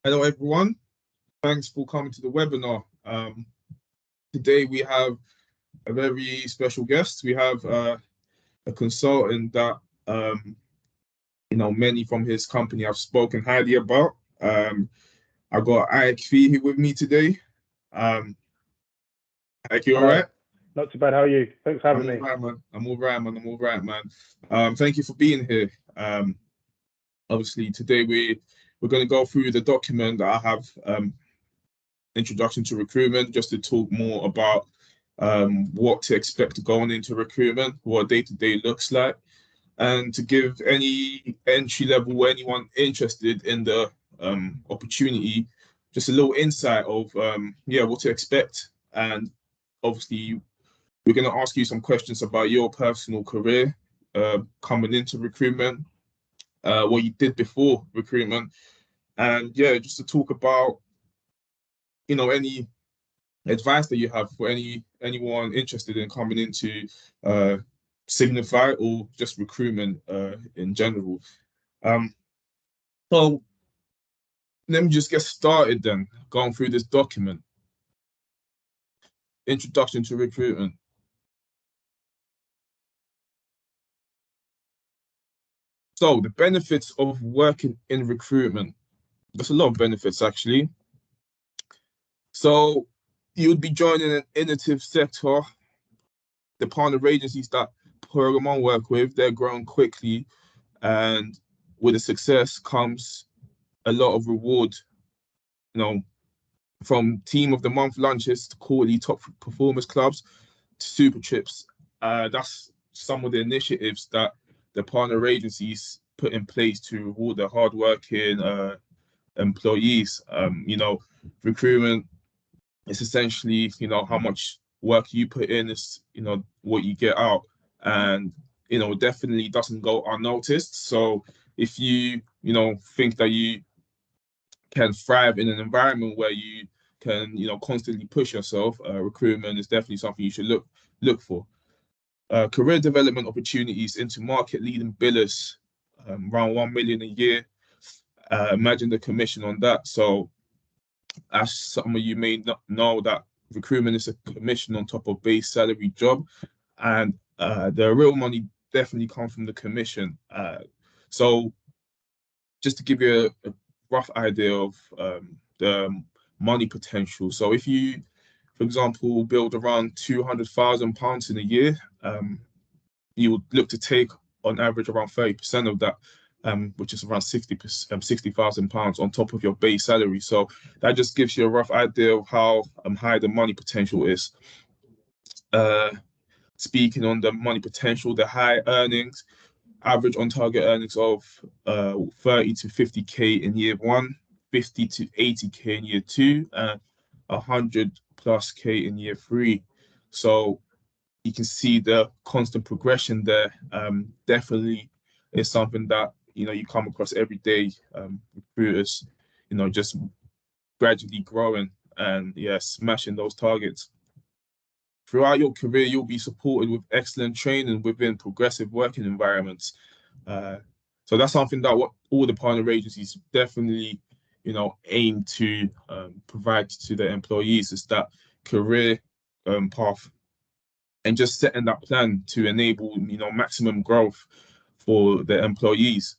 Hello, everyone. Thanks for coming to the webinar. Today we have a very special guest. We have a consultant that many from his company have spoken highly about. I got Atta Gyedu with me today. Atta, you all right? Not too bad. How are you? Thanks for having me. I'm all right, man. Thank you for being here. Obviously, today we're going to go through the document that I have, Introduction to Recruitment, just to talk more about what to expect going into recruitment, what day-to-day looks like, and to give any entry level or anyone interested in the opportunity just a little insight of what to expect. And obviously, we're going to ask you some questions about your personal career coming into recruitment, what you did before recruitment, and just to talk about any advice that you have for anyone interested in coming into Signify or just recruitment in general. So let me just get started then, going through this document. Introduction to Recruitment. So the benefits of working in recruitment. There's a lot of benefits actually. So you would be joining an innovative sector. The partner agencies that Program work with, they're growing quickly, and with the success comes a lot of reward. From team of the month lunches to quarterly top performers clubs to super trips. That's some of the initiatives that the partner agencies put in place to reward their hardworking employees. Recruitment is essentially, how much work you put in is, what you get out, and definitely doesn't go unnoticed. So if you think that you can thrive in an environment where you can constantly push yourself, recruitment is definitely something you should look for. Career development opportunities into market leading billers, around 1 million a year. Imagine the commission on that. So as some of you may not know, that recruitment is a commission on top of base salary job, and the real money definitely comes from the commission. So just to give you a rough idea of the money potential. So if you, for example, build around £200,000 in a year, you would look to take on average around 30% of that, which is around £60,000 on top of your base salary. So that just gives you a rough idea of how high the money potential is. Speaking on the money potential, the high earnings, average on target earnings of 30 to 50k in year 1, 50 to 80k in year 2, and 100+k in year 3. So you can see the constant progression there. Definitely is something that you come across every day. Recruiters, just gradually growing and smashing those targets. Throughout your career, you'll be supported with excellent training within progressive working environments. So that's something that all the partner agencies definitely, aim to provide to their employees, is that career path, and just setting that plan to enable, maximum growth for the employees.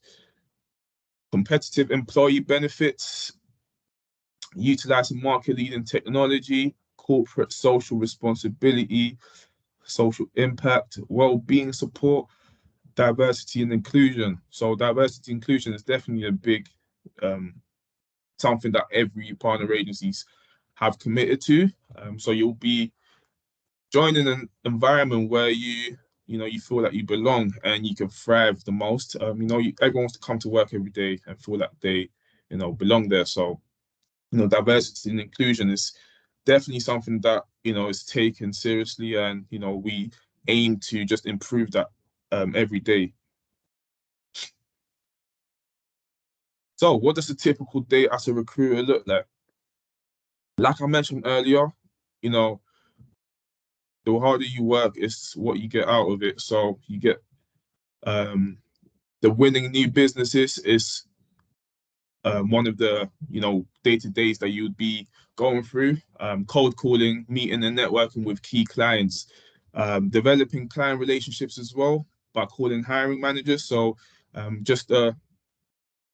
Competitive employee benefits, utilizing market-leading technology, corporate social responsibility, social impact, well-being support, diversity and inclusion. So diversity and inclusion is definitely a big something that every partner agencies have committed to. So you'll be joining an environment where you feel that you belong and you can thrive the most. Everyone wants to come to work every day and feel that they belong there. So diversity and inclusion is definitely something that is taken seriously, and we aim to just improve that every day. So what does a typical day as a recruiter look like? Like I mentioned earlier, the harder you work is what you get out of it. So you get The winning new businesses is one of the day-to-days that you would be going through. Cold calling, meeting and networking with key clients, developing client relationships as well by calling hiring managers. So just a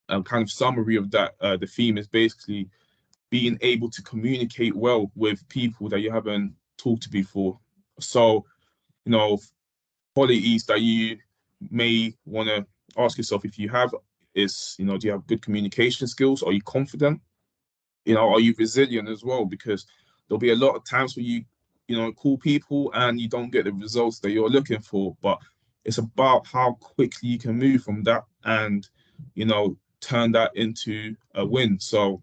kind of summary of that. The theme is basically being able to communicate well with people that you haven't talked to before. So, qualities that you may want to ask yourself if you have is, do you have good communication skills? Are you confident? Are you resilient as well? Because there'll be a lot of times where you call people and you don't get the results that you're looking for. But it's about how quickly you can move from that and, turn that into a win. So,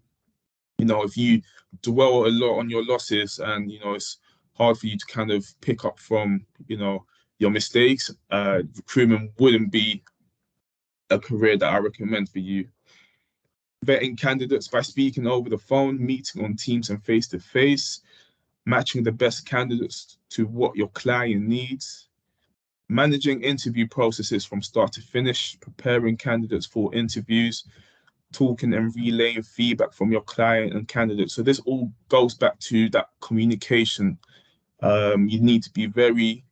if you dwell a lot on your losses and, it's hard for you to kind of pick up from, your mistakes, recruitment wouldn't be a career that I recommend for you. Vetting candidates by speaking over the phone, meeting on Teams and face-to-face, matching the best candidates to what your client needs, managing interview processes from start to finish, preparing candidates for interviews, talking and relaying feedback from your client and candidates. So this all goes back to that communication. You need to be very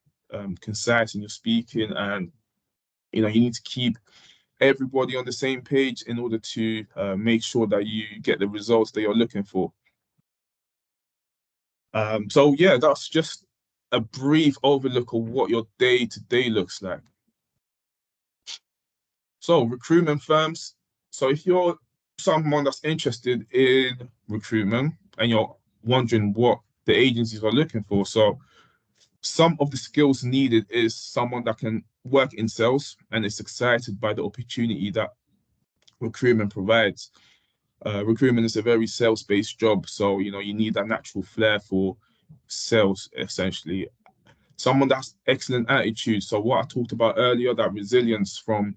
concise in your speaking, and you need to keep everybody on the same page in order to make sure that you get the results that you're looking for. So yeah, that's just a brief overlook of what your day-to-day looks like. So recruitment firms. So if you're someone that's interested in recruitment and you're wondering what the agencies are looking for, so some of the skills needed is someone that can work in sales and is excited by the opportunity that recruitment provides. Recruitment is a very sales-based job, so you need that natural flair for sales, essentially. Someone that's excellent attitude. So what I talked about earlier, that resilience from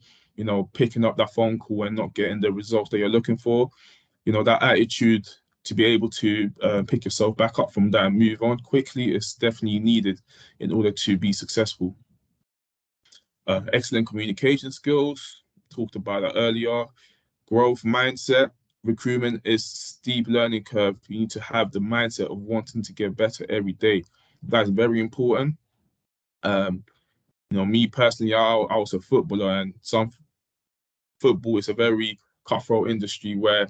picking up that phone call and not getting the results that you're looking for, that attitude to be able to pick yourself back up from that and move on quickly is definitely needed in order to be successful. Excellent communication skills, talked about that earlier. Growth mindset. Recruitment is steep learning curve. You need to have the mindset of wanting to get better every day. That's very important. Me personally, I was a footballer, and some football is a very cutthroat industry where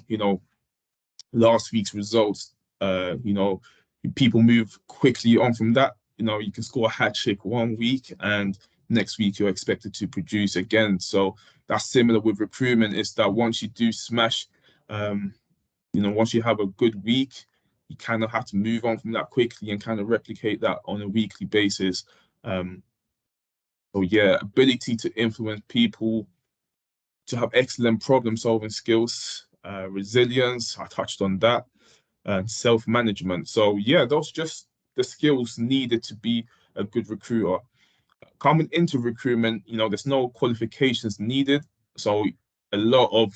last week's results, people move quickly on from that. You can score a hat trick one week and next week you're expected to produce again. So that's similar with recruitment, is that once you do smash, once you have a good week, you kind of have to move on from that quickly and kind of replicate that on a weekly basis. So yeah, ability to influence people, to have excellent problem-solving skills, resilience, I touched on that, and self-management. So yeah, those are just the skills needed to be a good recruiter. Coming into recruitment, there's no qualifications needed. So a lot of,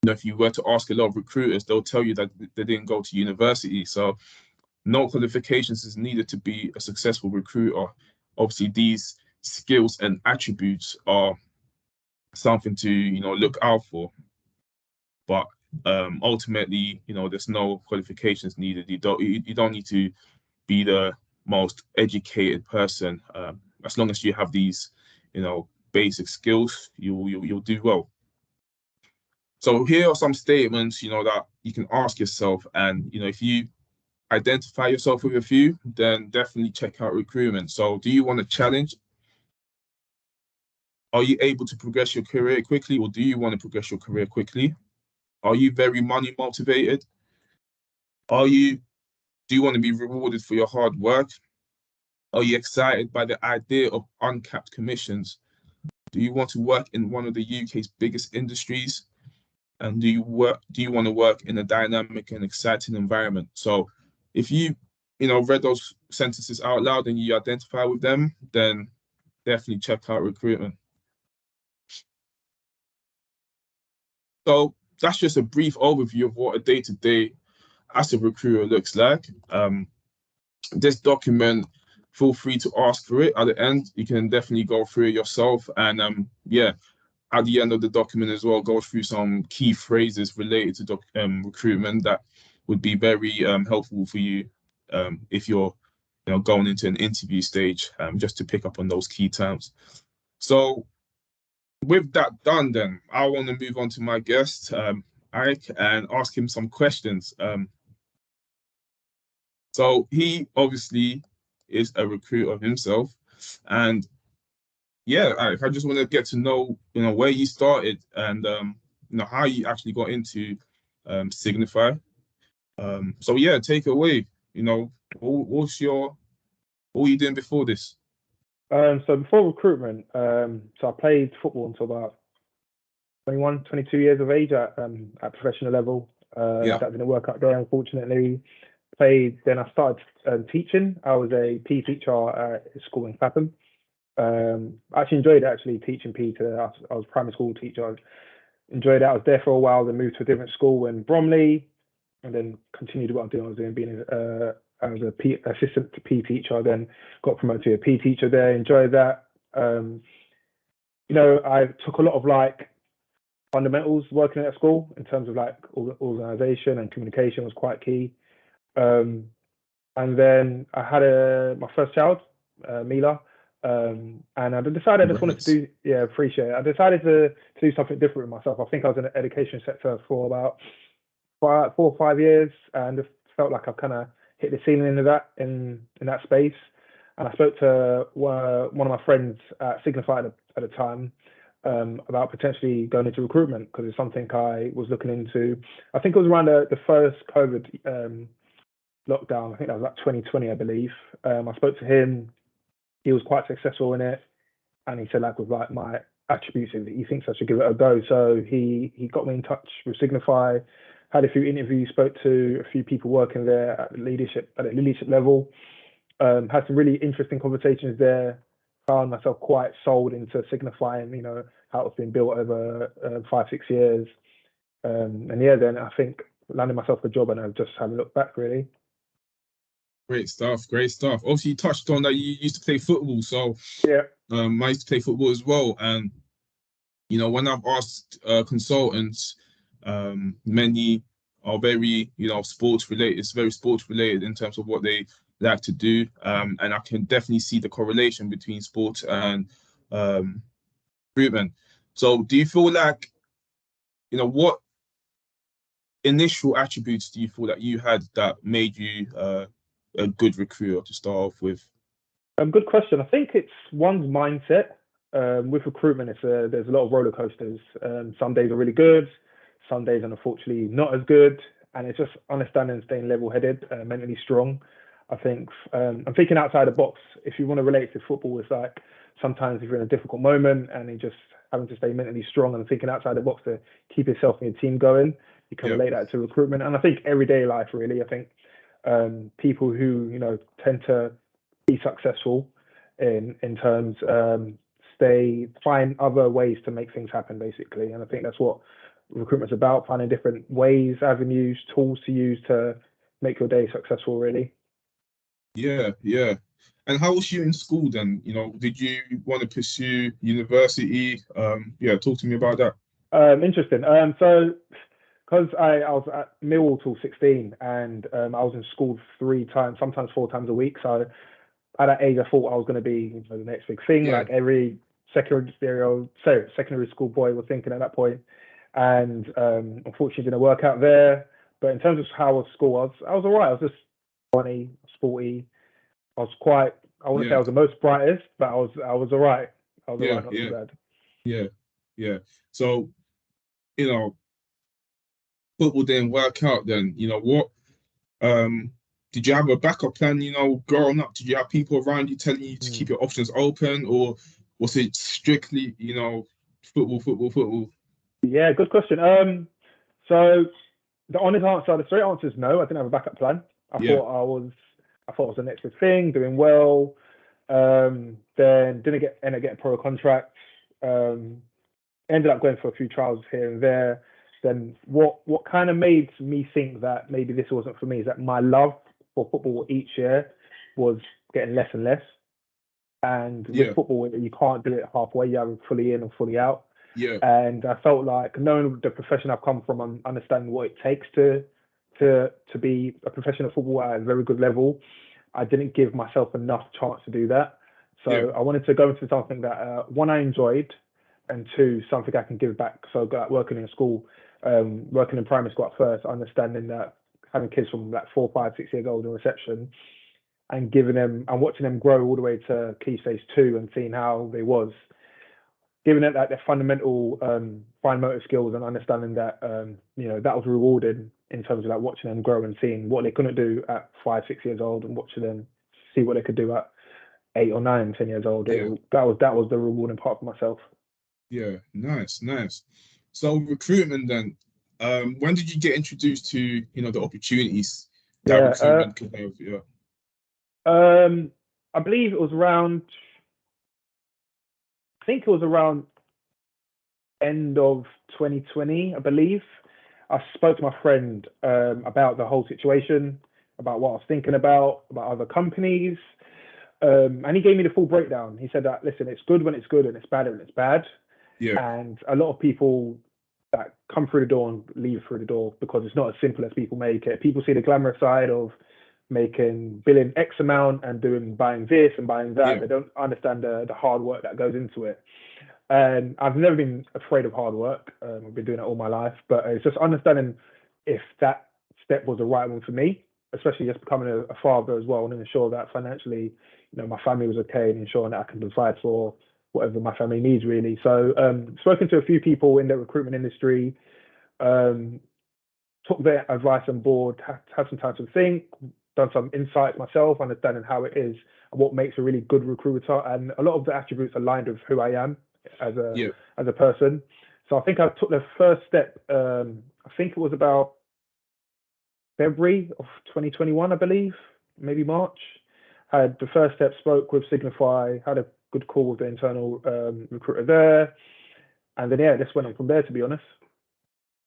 if you were to ask a lot of recruiters, they'll tell you that they didn't go to university. So no qualifications is needed to be a successful recruiter. Obviously, these skills and attributes are something to look out for, but ultimately there's no qualifications needed. You don't need to be the most educated person. As long as you have these basic skills, you'll do well. So here are some statements that you can ask yourself, and if you identify yourself with a few, then definitely check out recruitment. So do you want a challenge? Are you able to progress your career quickly, or do you want to progress your career quickly? Are you very money motivated? Do you want to be rewarded for your hard work? Are you excited by the idea of uncapped commissions? Do you want to work in one of the UK's biggest industries? And do you want to work in a dynamic and exciting environment? So if you read those sentences out loud and you identify with them, then definitely check out recruitment. So that's just a brief overview of what a day-to-day as a recruiter looks like. This document, feel free to ask for it at the end. You can definitely go through it yourself. And yeah, at the end of the document as well, go through some key phrases related to recruitment that would be very helpful for you if you're going into an interview stage, just to pick up on those key terms. So with that done, then I want to move on to my guest, Ike, and ask him some questions. So he obviously is a recruiter himself, and yeah, I just want to get to know, where you started and how you actually got into Signify. So yeah, take it away. What were you doing before this? So before recruitment, so I played football until about 21, 22 years of age at professional level. Yeah. That didn't work out there, unfortunately. Then I started teaching. I was a PE teacher at a school in Clapham. I actually enjoyed teaching PE. I was a primary school teacher. I enjoyed it. I was there for a while, then moved to a different school in Bromley, and then continued what I was doing, being as a assistant to PE teacher. Then got promoted to a PE teacher there. Enjoyed that. I took a lot of fundamentals working at school in terms of organization and communication was quite key. And then I had my first child, Mila, and I decided I just wanted to do, appreciate it. I decided to do something different with myself. I think I was in the education sector for about 4 or 5 years, and just felt like I kind of hit the ceiling in that space. And I spoke to one of my friends at Signify at the time about potentially going into recruitment, because it's something I was looking into. I think it was around the first COVID lockdown. I think that was like 2020, I believe. I spoke to him. He was quite successful in it, and he said with my attributes, he thinks I should give it a go. So he got me in touch with Signify. Had a few interviews, spoke to a few people working there at the leadership level. Had some really interesting conversations there. Found myself quite sold into Signify and how it's been built over 5-6 years. Then I think landed myself a job, and I've just haven't looked back really. Great stuff, great stuff. Obviously, you touched on that you used to play football, so yeah, I used to play football as well. And when I've asked consultants, many are very sports related. It's very sports related in terms of what they like to do, and I can definitely see the correlation between sports and recruitment. So, do you feel like what initial attributes do you feel that you had that made you a good recruiter to start off with? Good question. I think it's one's mindset. With recruitment, there's a lot of roller coasters. Some days are really good, some days are unfortunately not as good, and it's just understanding and staying level-headed, mentally strong. I think I'm thinking outside the box. If you want to relate to football, it's like sometimes if you're in a difficult moment and you're just having to stay mentally strong and thinking outside the box to keep yourself and your team going, you can relate that to recruitment. And I think everyday life, really. I think people who tend to be successful in terms find other ways to make things happen, basically. And I think that's what recruitment's about: finding different ways, avenues, tools to use to make your day successful, really. Yeah. And how was you in school then? Did you want to pursue university? Talk to me about that. Interesting. So because I was at Millwall till 16, and I was in school 3 times, sometimes 4 times a week. So at that age, I thought I was going to be the next big thing, like every secondary school boy was thinking at that point. And unfortunately, didn't work out there. But in terms of how I was school, I was all right. I was just funny, sporty. I wouldn't say I was the most brightest, but I was all right. I was all right, not too bad. Yeah. So, football didn't work out then. What did you have a backup plan, growing up? Did you have people around you telling you to keep your options open, or was it strictly, football? Yeah, good question. So the honest answer, the straight answer is no. I didn't have a backup plan. I thought I was the next big thing, doing well. Then didn't end up getting a pro contract. Ended up going for a few trials here and there. Then what kind of made me think that maybe this wasn't for me is that my love for football each year was getting less and less. And with football, you can't do it halfway. You have it fully in or fully out. Yeah. And I felt like knowing the profession I've come from and understanding what it takes to be a professional footballer at a very good level, I didn't give myself enough chance to do that. Yeah. So I wanted to go into something that one, I enjoyed, and two, something I can give back. So working in school, working in primary school at first, understanding that having kids from like 4, 5, 6 years old in reception and giving them and watching them grow all the way to key stage 2 and seeing how they was, giving it like their fundamental fine motor skills and understanding that that was rewarded in terms of like watching them grow and seeing what they couldn't do at 5, 6 years old and watching them see what they could do at 8 or 9, 10 years old. Yeah. That was the rewarding part for myself. Yeah. Nice. So recruitment then. When did you get introduced to the opportunities that Yeah. recruitment could have? Yeah. I believe it was around. I think it was around end of 2020, I believe. I spoke to my friend about the whole situation, about what I was thinking about other companies. And he gave me the full breakdown. He said that, listen, it's good when it's good and it's bad when it's bad. Yeah. And a lot of people that come through the door and leave through the door because it's not as simple as people make it. People see the glamorous side of billing X amount and buying this and buying that. Yeah. They don't understand the hard work that goes into it. And I've never been afraid of hard work. I've been doing it all my life, but it's just understanding if that step was the right one for me, especially just becoming a father as well, and ensure that financially, my family was okay and ensuring that I can provide for whatever my family needs really. So spoken to a few people in the recruitment industry, took their advice on board, had some time to think, done some insights myself, understanding how it is and what makes a really good recruiter. And a lot of the attributes aligned with who I am as a person. So I think I took the first step. I think it was about February of 2021, I believe, maybe March. Had the first step, spoke with Signify, had a good call with the internal recruiter there, and then this went on from there. To be honest.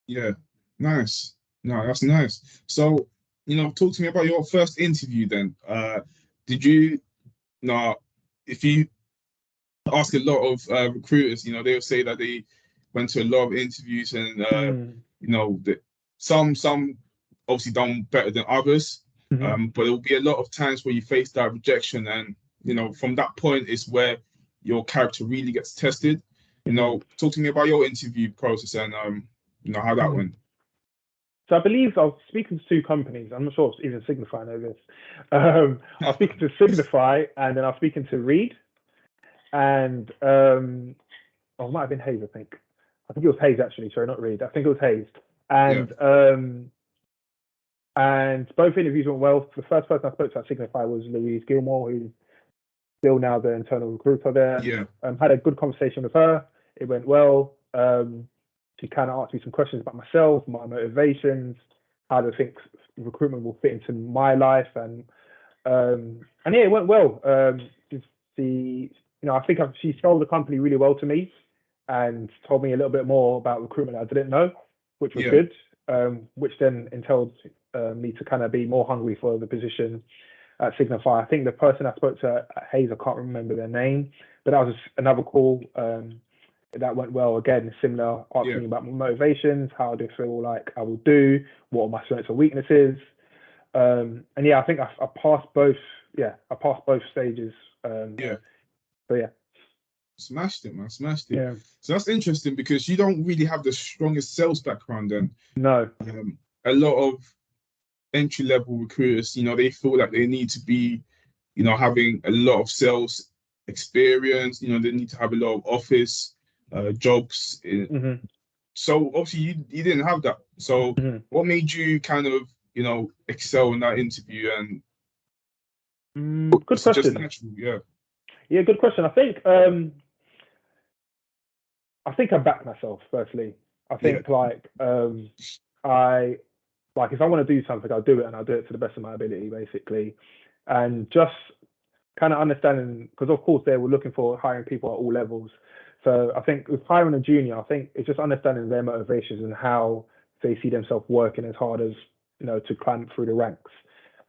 Yeah. Nice. No, that's nice. So, talk to me about your first interview then. Did you, if you ask a lot of recruiters, they'll say that they went to a lot of interviews and, that some obviously done better than others. But there'll be a lot of times where you face that rejection and, from that point is where your character really gets tested. Talk to me about your interview process and, how that went. So I believe I was speaking to 2 companies. I'm not sure if even Signify know this. I was speaking to Signify and then I was speaking to Reed. And it might have been Hayes, I think. I think it was Hayes actually, sorry, not Reed. I think it was Hayes. And and both interviews went well. The first person I spoke to at Signify was Louise Gilmore, who's still now the internal recruiter there. Yeah. Had a good conversation with her. It went well. She kind of asked me some questions about myself, my motivations, how do I think recruitment will fit into my life, and it went well. I think she sold the company really well to me, and told me a little bit more about recruitment I didn't know, which was good. Which then entailed me to kind of be more hungry for the position at Signify. I think the person I spoke to at Hayes, I can't remember their name, but that was another call. That went well again, similar, asking me about my motivations, how do I feel like I will do, what are my strengths and weaknesses. I think I passed both. I passed both stages. So Smashed it, man. Smashed it. Yeah. So that's interesting because you don't really have the strongest sales background then. No. A lot of entry-level recruiters, they feel like they need to be, having a lot of sales experience. They need to have a lot of office jobs. So obviously you didn't have that. So what made you kind of, excel in that interview? And good question. Just natural, Yeah, good question. I think I backed myself firstly. I think if I want to do something, I'll do it, and I'll do it to the best of my ability, basically. And just kind of understanding, because of course they were looking for hiring people at all levels. So I think with hiring a junior, I think it's just understanding their motivations and how they see themselves working as hard as to climb through the ranks.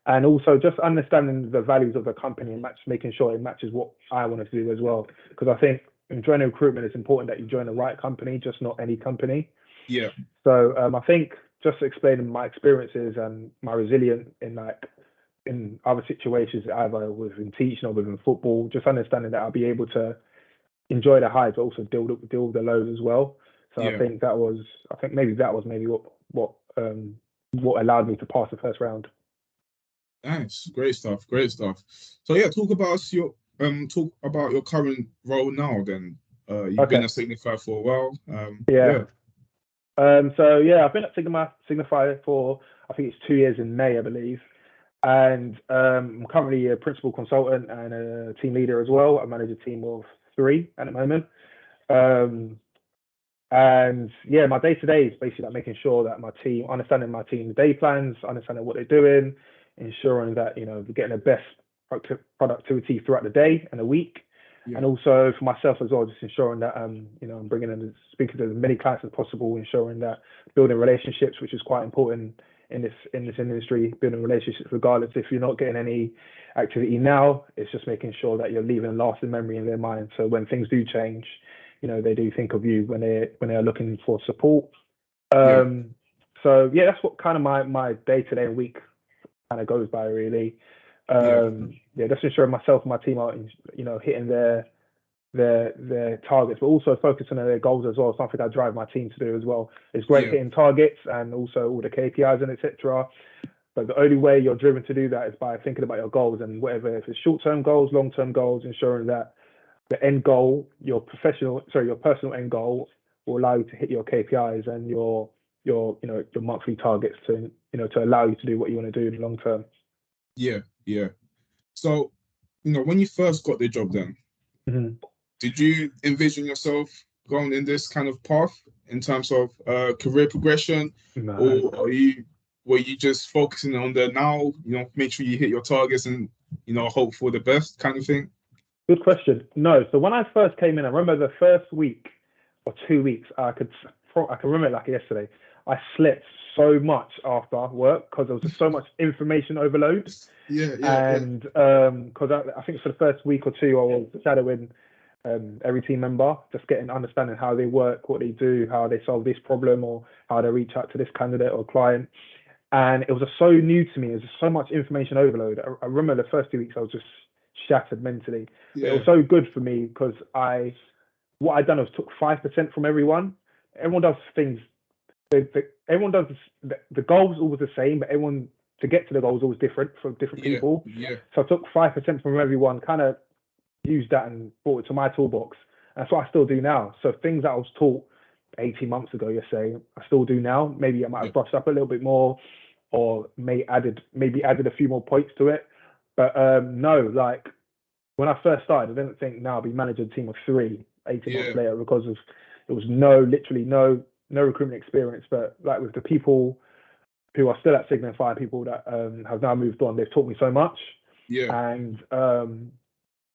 And also just understanding the values of the company and making sure it matches what I want to do as well. Because I think in joining recruitment, it's important that you join the right company, just not any company. Yeah. So I think just explaining my experiences and my resilience in other situations, either within teaching or within football, just understanding that I'll be able to enjoy the highs, but also deal with the lows as well. So Yeah. I think that was what allowed me to pass the first round. Nice. Great stuff. Great stuff. So yeah, talk about your current role now then. You've been Okay. at Signify for a while. Yeah. Yeah. So yeah, I've been at Signify for, I think it's 2 years in May, I believe. And I'm currently a principal consultant and a team leader as well. I manage a team of 3 at the moment. And yeah, my day to day is basically like making sure that understanding my team's day plans, understanding what they're doing, ensuring that we're getting the best productivity throughout the day and the week. Yeah. And also for myself as well, just ensuring that I'm speaking to as many clients as possible, ensuring that building relationships, which is quite important in this industry, building relationships regardless if you're not getting any activity now, it's just making sure that you're leaving a lasting memory in their mind. So when things do change, they do think of you when they're looking for support. So yeah, that's what kind of my day to day and week kind of goes by really. Just ensuring myself and my team are hitting their targets, but also focusing on their goals as well. Something I drive my team to do as well. It's great hitting targets and also all the KPIs and etc. But the only way you're driven to do that is by thinking about your goals, and whatever, if it's short-term goals, long-term goals, ensuring that the end goal, your personal end goal, will allow you to hit your KPIs and your monthly targets to allow you to do what you want to do in the long term. Yeah. So, when you first got the job then, did you envision yourself going in this kind of path in terms of career progression? No. Or were you just focusing on the now, make sure you hit your targets and, hope for the best kind of thing? Good question. No. So when I first came in, I remember the first week or 2 weeks, I can remember it like yesterday. I slept so much after work because there was just so much information overload. And because I think for the first week or 2, I was shadowing every team member, just understanding how they work, what they do, how they solve this problem, or how they reach out to this candidate or client. And it was just so new to me. It was just so much information overload. I remember the first 2 weeks, I was just shattered mentally. It was so good for me because what I'd done was took 5% from everyone. Everyone does things. Everyone does the goals always the same, but everyone to get to the goals always different for different people. So I took 5% from everyone, kind of used that and brought it to my toolbox. And that's what I still do now. So things that I was taught 18 months ago, you're saying, I still do now. Maybe I might have brushed up a little bit more, or maybe added a few more points to it. But no, like when I first started, I didn't think now I'll be managing a team of 3 18 months later, because it was literally no recruitment experience. But like with the people who are still at Signify, people that have now moved on, they've taught me so much. And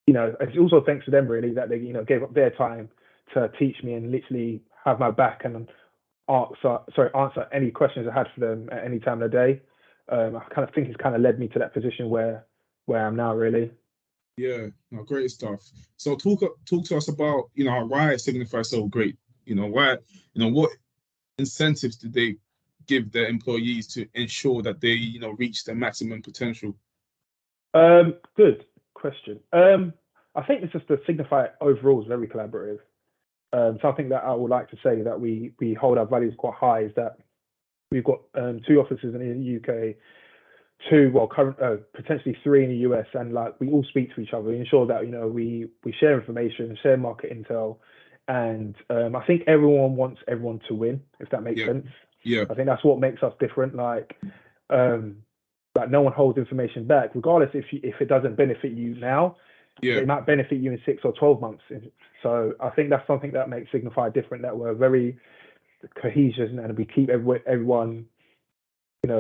it's also thanks to them really that they gave up their time to teach me and literally have my back and answer any questions I had for them at any time of the day. I kind of think it's kind of led me to that position where I'm now really. Yeah, no, great stuff. So talk to us about why Signify is so great. Why what incentives do they give their employees to ensure that they reach their maximum potential? Good question. I think it's just the Signify overall is very collaborative. Something that I would like to say that we hold our values quite high is that we've got 2 offices in the UK, 2, potentially 3 in the US, and like we all speak to each other. We ensure that we share information, share market intel, and I think everyone wants everyone to win, if that makes sense. I think that's what makes us different. Like no one holds information back, regardless if it doesn't benefit you now. It might benefit you in 6 or 12 months. So I think that's something that makes Signify different. That we're very cohesive and we keep everyone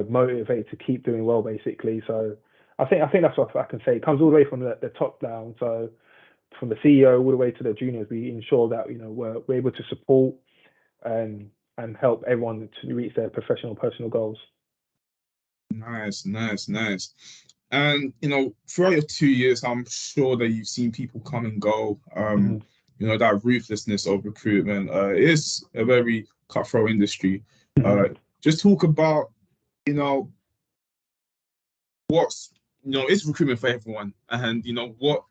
motivated to keep doing well, basically. So I think that's what I can say. It comes all the way from the top down. So from the CEO all the way to the juniors, we ensure that we're able to support and help everyone to reach their professional, personal goals. Nice. And throughout your 2 years, I'm sure that you've seen people come and go. you know, that ruthlessness of recruitment. It is a very cutthroat industry. Just talk about, you know, is recruitment for everyone, and you know, what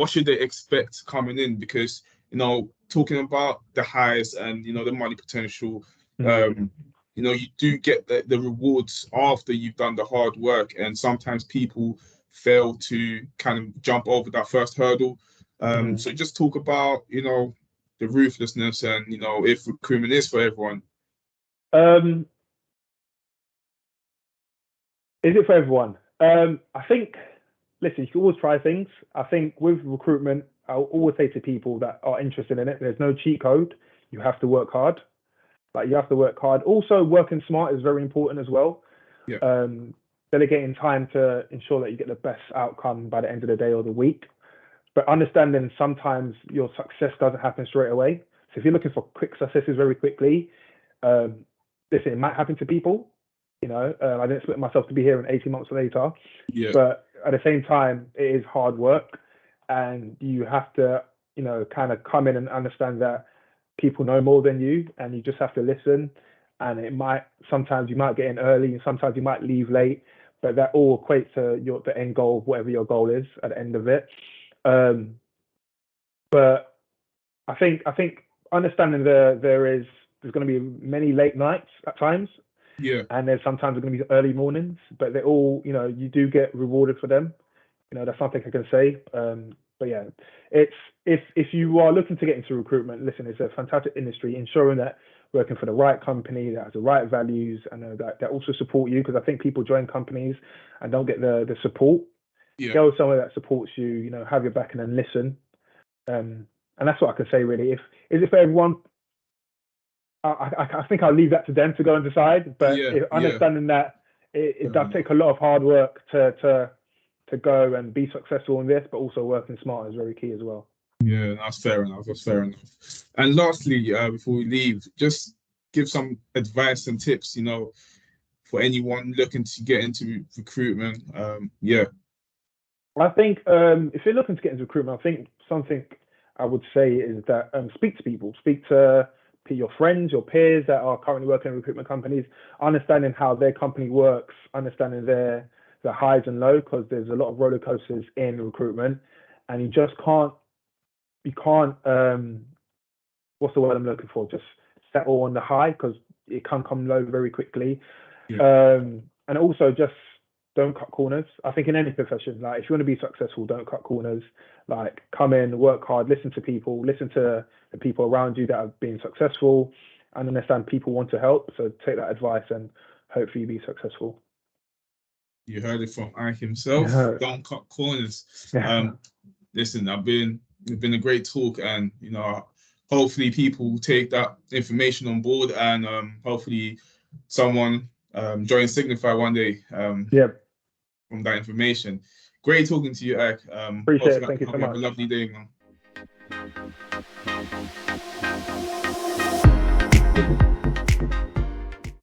should they expect coming in? Because, you know, talking about the highs and, you know, the money potential, you know, you do get the rewards after you've done the hard work, and sometimes people fail to kind of jump over that first hurdle. So just talk about, you know, the ruthlessness and, you know, if recruitment is for everyone. Is it for everyone? I think, listen, you can always try things. I think with recruitment, I'll always say to people that are interested in it, there's no cheat code. You have to work hard. Like, you have to work hard. Also, working smart is very important as well. Yeah. Delegating time to ensure that you get the best outcome by the end of the day or the week. But understanding sometimes your success doesn't happen straight away. So if you're looking for quick successes very quickly, listen, it might happen to people. You know, I didn't expect myself to be here in 18 months later. Yeah. But at the same time, it is hard work, and you have to, you know, kind of come in and understand that people know more than you, and you just have to listen. And sometimes you might get in early, and sometimes you might leave late, but that all equates to the end goal of whatever your goal is at the end of it. But I think understanding there's going to be many late nights at times. Yeah. And there's sometimes going to be early mornings, but they're all, you know, you do get rewarded for them. You know, that's something I can say. But yeah, it's if you are looking to get into recruitment, listen, it's a fantastic industry. Ensuring that working for the right company that has the right values and that also support you, because I think people join companies and don't get the support. Yeah. Go with someone that supports you, you know, have your back and then listen. And that's what I can say really. Is it for everyone? I think I'll leave that to them to go and decide. But understanding that it does take a lot of hard work to go and be successful in this, but also working smart is very key as well. Yeah, that's fair enough. That's fair enough. And lastly, before we leave, just give some advice and tips, you know, for anyone looking to get into recruitment. I think if you're looking to get into recruitment, I think something I would say is that speak to people, speak to your friends, your peers that are currently working in recruitment companies, understanding how their company works, understanding their highs and lows, because there's a lot of roller coasters in recruitment, and you just can't what's the word I'm looking for? Just settle on the high, because it can come low very quickly. And also just don't cut corners. I think in any profession, like if you want to be successful, don't cut corners. Like, come in, work hard, listen to people, listen to the people around you that have been successful, and understand people want to help. So take that advice and hopefully be successful. You heard it from Ike himself. Don't cut corners. Listen, it's been a great talk, and you know, hopefully people take that information on board, and hopefully someone joins Signify one day. From that information. Great talking to you, Ike. Appreciate it. Thank you so much. Have a lovely day, man.